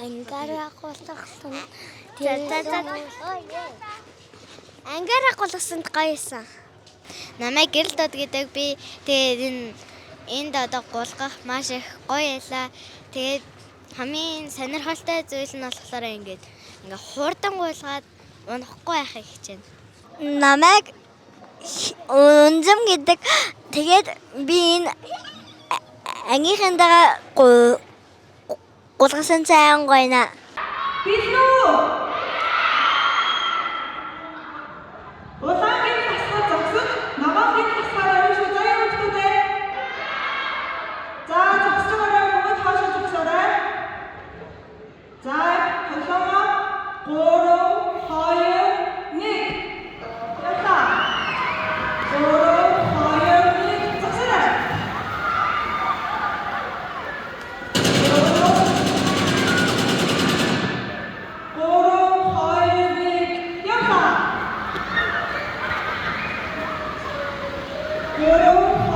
Ангиараа гулгасан. Ангиараа гулгасанд гоёсэн. Намайг гэрэл дод гэдэг би тэгээд энд одоо гулгах маш их гоё ялаа. Тэгээд хамгийн сонирхолтой зүйл нь болохоор ингээд хурдан гулгаад унахгүй байхыг хичээнэ. Намайг Унзам гэдэг. Тэгээд би энэ ангийнхандаа гулгасан цайхан гойна. Билүү! Улаангийн тасгаар зогсож, ногоонгийн тасгаар орин шүү заяа хүмүүстээ. За зогсож байгаа хүмүүс хаашаа зогсоорой. За толгоо 3 2 1. Ята. 3 2 1 зогсоорой. Guru